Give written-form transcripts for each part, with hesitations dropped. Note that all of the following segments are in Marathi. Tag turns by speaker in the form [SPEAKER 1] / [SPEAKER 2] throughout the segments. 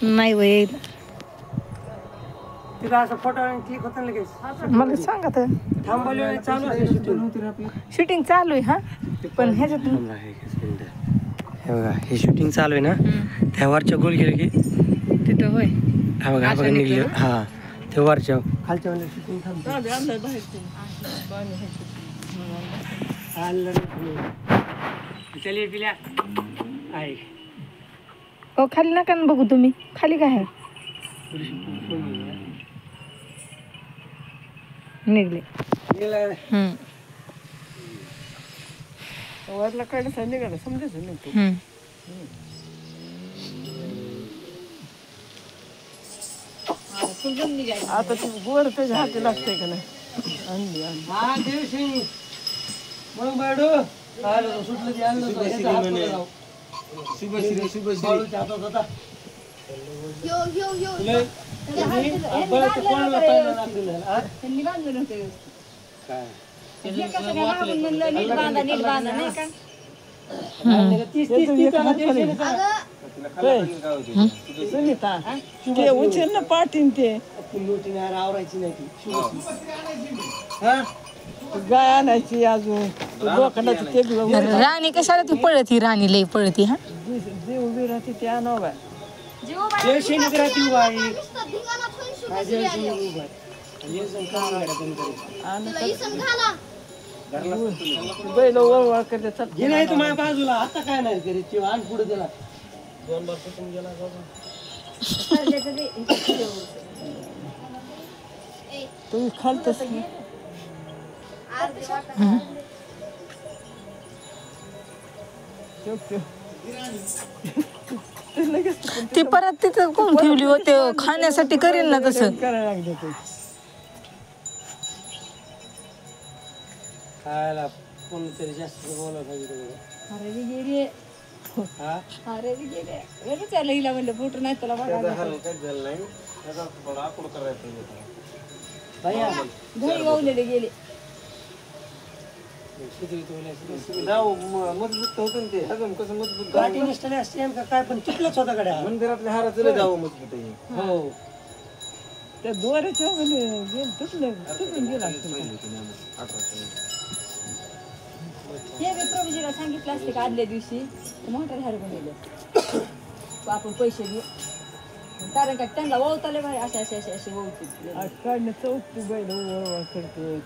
[SPEAKER 1] नाही वय
[SPEAKER 2] तिला असं फोटो क्लिक होतं लगेच.
[SPEAKER 1] मला सांगा तर
[SPEAKER 2] थांबवलं चालू आहे
[SPEAKER 1] शूटिंग चालू आहे. हा पण ह्याच्यात
[SPEAKER 2] हे बघा हे शूटिंग चालू आहे ना त्या वरच्या गोल गेले की
[SPEAKER 1] तिथं होय
[SPEAKER 2] हा बघा हा बघा निघले हा ते वरच्या खालच्या शूटिंग चलिए पिल्या आहे.
[SPEAKER 1] हो खाली नका ना बघू तुम्ही खाली काय आहे निघले
[SPEAKER 2] वरला काढायचं निघाला समजायचं नाही तू.
[SPEAKER 1] आता तू गोड त्याच्या हाती लागते का नाही आणली
[SPEAKER 2] हा देवसिंग मग बाडू आलो सुटलं की आणलं बाळूच्या हातात होता. कोणाला पाहिलं लागलेलं
[SPEAKER 1] ते उचल ना पाठीन ते
[SPEAKER 2] आवरायची नाही ती
[SPEAKER 1] गाय आणायची अजून राणी कशाला ती पळती राणी लई पळती हा जी उभी राहते ते आणावं बाय बैल वळवळ करते
[SPEAKER 2] हे नाही तर माझ्या बाजूला आता काय नाही करीत ते आण पुढे दिला 2 बार कुठून गेला
[SPEAKER 1] तुम्ही खालतच ती परत तिथं कोण ठेवली होते खाण्यासाठी करेल ना तसं करायला लागलं
[SPEAKER 2] खायला कोणतरी जास्त बोलत पाहिजे
[SPEAKER 1] म्हणलं फोटो नाही तुला गावलेले गेले
[SPEAKER 2] मजबूत होत ते अजून कसं मजबूत गाठी निष्ठाने असते काय पण चुकलंच होता गड्या मंदिरातल्या हाराचं जावं मजबूत आहे. हो
[SPEAKER 1] त्या दोऱ्याच्या तुटून गेला प्रभूजीला सांगितलं असते का आदल्या दिवशी मोठ्या हारून गेलं आपण पैसे घेऊ कारण का त्यांना वळताले बाहेर असे असे असे असे वळते काढणं चौथी बैल वळवळ करते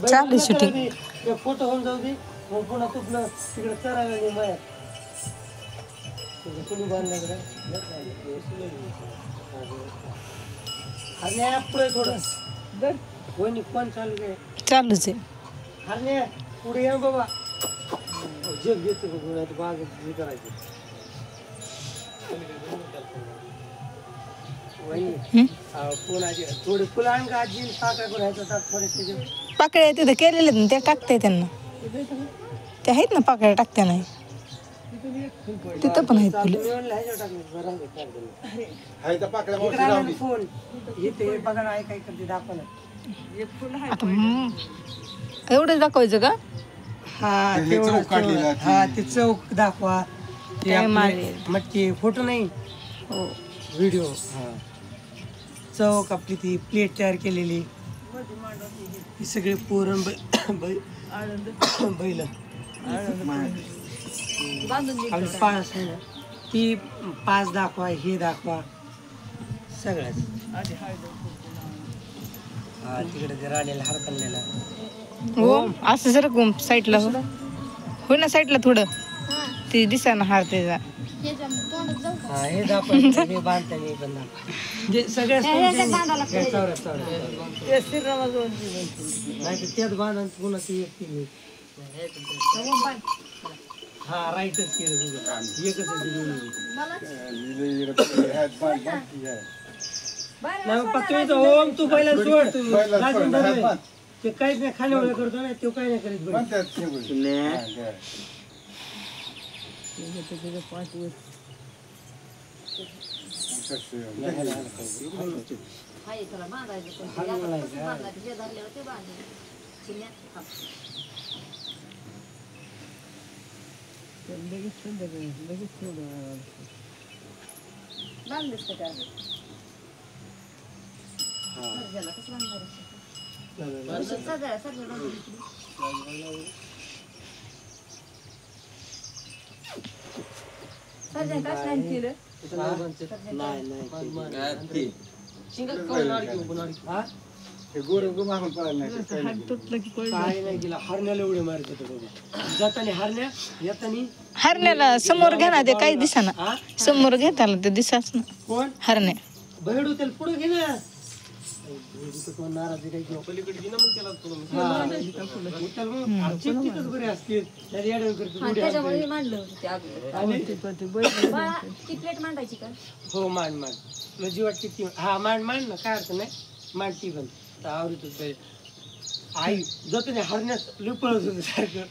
[SPEAKER 1] चालू शूटिंग
[SPEAKER 2] फोटो होऊन जाऊ दे मग पुन्हा तुपलं तिकडे चरायला नाही मायात चुली बांधण्याकडे हरण्या पुढे थोडं कोणी पण चालू आहे
[SPEAKER 1] चालूच आहे
[SPEAKER 2] हरण्या पुढे या बाबा जग घेतो बाग हे करायचं थोडे फुलं आणि आजी
[SPEAKER 1] पाकळ्या तिथं केलेले ना त्या टाकते त्यांना ते आहेत ना पाकळ्या टाकत्या नाही तिथं पण आहेत
[SPEAKER 2] फोन येते बघा ना काय करते दाखवलं
[SPEAKER 1] एवढंच दाखवायचं का
[SPEAKER 2] हा ते चौक दाखवा मटकी फोटो नाही व्हिडिओ चौक आपली ती प्लेट तयार केलेली ही सगळे पोरण बैल पाच ती 5 दाखवा हे दाखवा सगळ्याच हा तिकडे ते राणीला हार बनलेला
[SPEAKER 1] हो असं जर साईडला हो ना साईडला थोडं ते दिसा ना हार त्याचा
[SPEAKER 2] हा हे दाखवा मी बांधते मी बंद जे सगळ्या नाही त्यात बांधा पुन्हा ती एक केली हा राईटच केलं एकच ओम तू पहिला सोड ते काहीच नाही खाण्यावर करतो ना तो काही नाही करीत
[SPEAKER 1] बांधलेस का त्या सर्जाला कसं बांधणार सर्जन काय स्नान केलं
[SPEAKER 2] हरण्याला उड्या मारत जाताना हरण्या येतानी
[SPEAKER 3] हरण्याला समोर घ्या ना ते काही दिसाना समोर घेताला ते दिसाच ना
[SPEAKER 2] कोण
[SPEAKER 3] हरण्या
[SPEAKER 2] बहिडू त्याला पुढे घे ना नाराजी काही पलीकडे घे ना मग त्याला बरे असतील
[SPEAKER 1] त्याच्यामुळे मांडलं होतं ते अगोदर ती प्लेट मांडायची का
[SPEAKER 2] हो मांड मांड तुला जी वाटते ती हा मांड मांड ना काय अर्थ नाही मांड ती पण आवडत आई जातो नाही हरण्यास लुपळत होत सारखं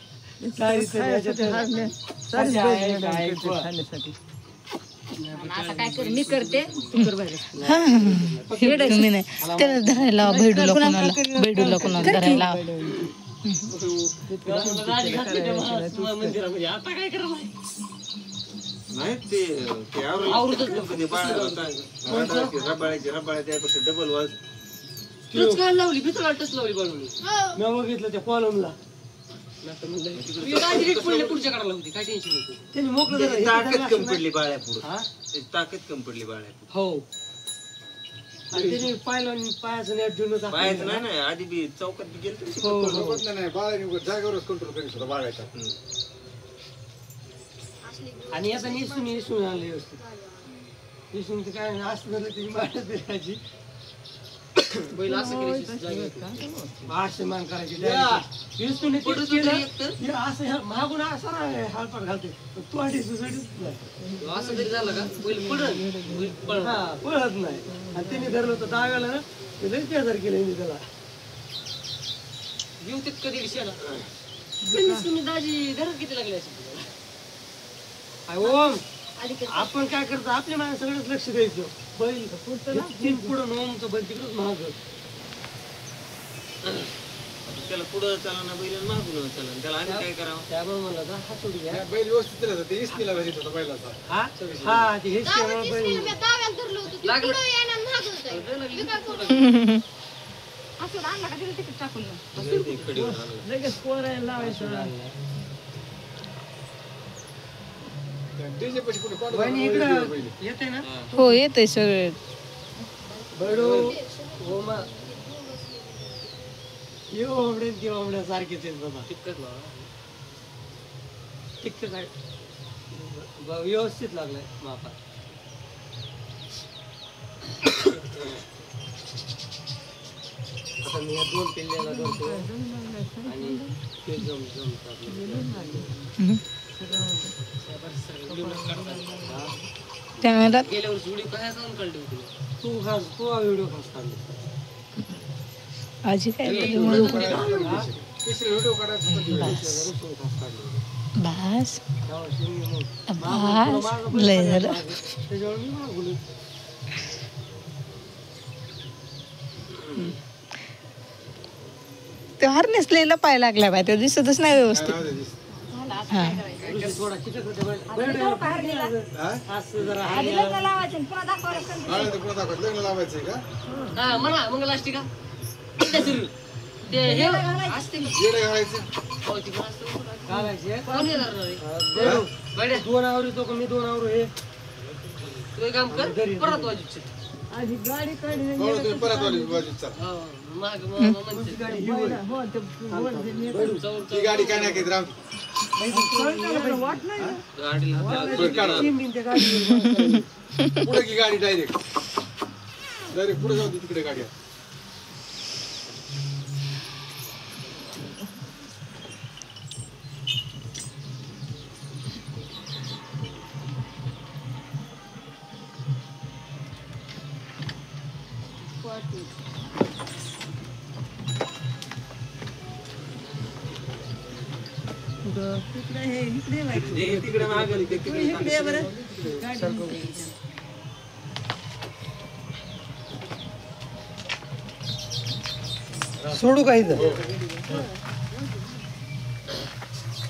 [SPEAKER 1] आता काय कर मी करते तू कर बाहेर
[SPEAKER 3] मी नाही त्याला धरायला भेडूला कोणाला धरायला
[SPEAKER 2] आता काय करा
[SPEAKER 4] नाही ते डबल वाज
[SPEAKER 2] लावली भीतर टच लावली बनवली मी बघितलं त्या कॉलमला पुढच्या काढायला होती काय टेन्शन नव्हतं त्यांनी मोकळं
[SPEAKER 4] ताकद कमी पडली बाळ्या पुढे ताकद कमी पडली बाळ्या
[SPEAKER 2] हो आणि त्याने पायाचं नेट घेऊन
[SPEAKER 4] पायाचं नाही ना आधी बी चौकात बी गेलं नाही जागेवरच कंट्रोल करीत होता बाळाच्या
[SPEAKER 2] आणि आता निसून आले व्यवस्थित निसून काय असं झालं त्याची बाळच द्यायची बैल असं आठशे मान करायची असं मागून असा हालपाट घालते तू असं तरी झालं का बैल पळत नाही आणि त्यांनी धरलं होतं डाव्याला ना ते लई बेजार केलं मी त्याला येऊ तितकं दीडशेला तुम्ही दाजी धरत किती लागले ओम आपण काय करतो आपल्या मागे सगळंच लक्ष द्यायचं बैल तीन पुढं नोमचं बैल तिकडच महाग
[SPEAKER 4] त्याला पुढं चला ना बैल मागून चला त्याला आणि काय करावं
[SPEAKER 2] त्यामुळे म्हणलं का हा सोडी घ्या
[SPEAKER 5] बैल व्यवस्थित ते इस्तीला घालीत होता बैलाचा
[SPEAKER 2] हा ते हेच बैल
[SPEAKER 1] असं आणला का तिला तिकीट टाकून
[SPEAKER 2] लगेच पोरायला लावायचं येते ना
[SPEAKER 3] हो येते सगळे
[SPEAKER 2] बडो ओमा येवड्या सारखेच आहेत बाबा टिक्कट व्यवस्थित लागलाय मापा आता मी या 2 पिल्ल्याला धरतो आणि ते जमतात
[SPEAKER 3] त्यावेळेला
[SPEAKER 2] गेल्या वर्षी व्हिडिओ काय जाऊन काढली होती तू व्हिडिओ खास काढली
[SPEAKER 3] आजी काय
[SPEAKER 5] व्हिडिओ काढायचा
[SPEAKER 3] बास लय झालं
[SPEAKER 2] त्याच्यावर मी मागवलं
[SPEAKER 3] ते हार्नेस लय लपाय लागला बाय ते दिसतच नाही व्यवस्थित हा
[SPEAKER 2] थोडा चिकट होते असं जरा
[SPEAKER 1] लावायचं पुन्हा दाखवायला
[SPEAKER 5] लग्न लावायचंय का
[SPEAKER 2] हा म्हणा मंगलाष्टी का ते हे असते
[SPEAKER 5] येडे घालायचं
[SPEAKER 2] दोन आवरी तो मी 2 आवरू हे तू काम कर परत वाजू
[SPEAKER 1] आधी गाडी काढली
[SPEAKER 5] तुम्ही परत वाली बाजूत चला
[SPEAKER 2] माग
[SPEAKER 5] ती गाडी काय नाही राम
[SPEAKER 1] वाट नाही
[SPEAKER 5] पुढे की गाडी डायरेक्ट पुढे जाऊ दे तिकडे गाडी
[SPEAKER 4] तिकडे मागेल
[SPEAKER 2] सोडू का इथं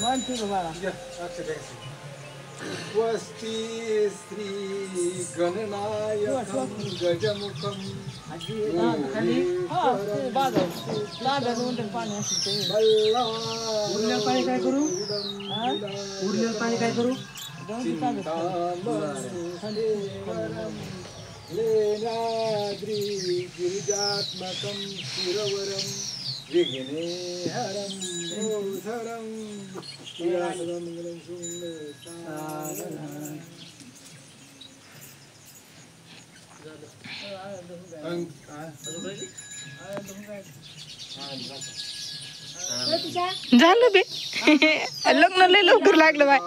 [SPEAKER 1] म्हणतो का बाळा
[SPEAKER 5] या, अक्षर आहे. स्वस्ति श्री गणनायकं गजमुखं
[SPEAKER 1] आजी खाली हा ते बाजार तांब्यात म्हणतात पाणी असेल ते
[SPEAKER 2] उरलेलं पाणी काय करू उरलेलं पाणी काय करू
[SPEAKER 5] लेनाद्रि गिरिजात्मकं शिरवरं विघ्नेहरं गोधरं श्रीराममङ्गलं सुन्दरं
[SPEAKER 3] झालं बे लग्न लय लवकर लागलं बाय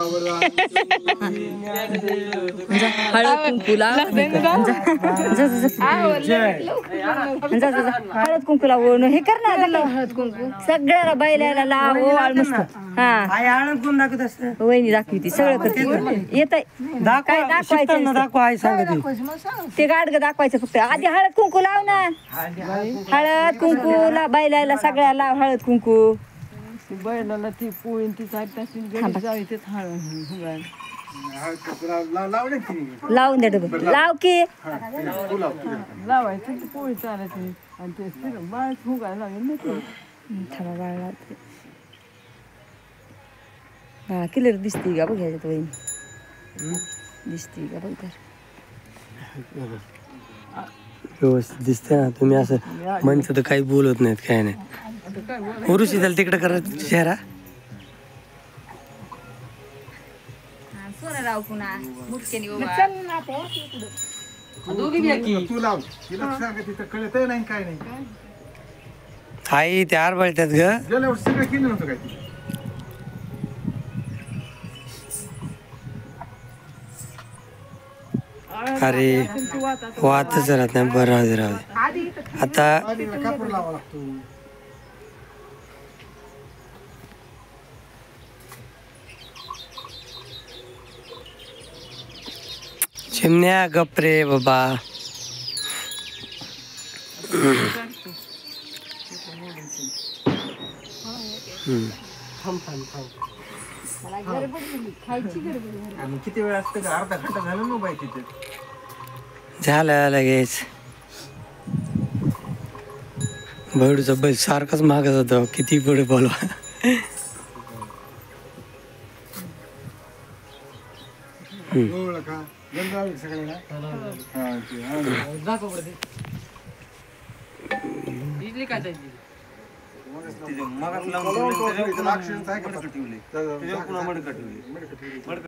[SPEAKER 1] हळद कुंकुला हळद कुंकुला हे कर ना हळद कुंकू सगळ्याला बैलाला लाव मस्त हा
[SPEAKER 2] आई आनंद कोण दाखवत असतं
[SPEAKER 1] वहिनी दाखवती सगळं करते येत काय दाखवायचं
[SPEAKER 2] दाखवा आई सांगते
[SPEAKER 1] ते गाडग दाखवायचं फक्त आधी हळद कुंकू लाव ना हळद कुंकू बैलाला सगळ्या लाव हळद कुंकू बैलाला ती पोळी ती लावून दे डबल लाव की लावायचं पोळी चालायची आणि ते बाळ फुगायला लागेल थांबा बाळ लावते हा क्लिअर दिसते का बघ ह्याच्यात वहिनी दिसते का बघ तर
[SPEAKER 2] व्यवस्थित दिसते ना तुम्ही असं म्हणतं तर काही बोलत नाहीत काय नाही उरुशी त्याला तिकडे करा चेहरा
[SPEAKER 1] सोनाराव पुन्हा मुटक्यानी
[SPEAKER 5] तू लाव तिला सांग तिथं कळत नाही काय नाही
[SPEAKER 2] आई ते आर बळत्यात ग
[SPEAKER 5] गेल्या वर्षी सगळं केलं नव्हतं काय ती
[SPEAKER 2] अरे वातच राहत नाही बरं राहू दे आता
[SPEAKER 5] कापड लावा लागतो
[SPEAKER 2] चिमण्या गपरे बाबा
[SPEAKER 5] आणि किती वेळ असतं का अर्धा घंटा झाला ना बाई तिथे
[SPEAKER 2] झालं लगेच भैडूचा बैल सारखाच मागत होता किती पुढे बोलवा
[SPEAKER 5] का गंगावी सगळ्याला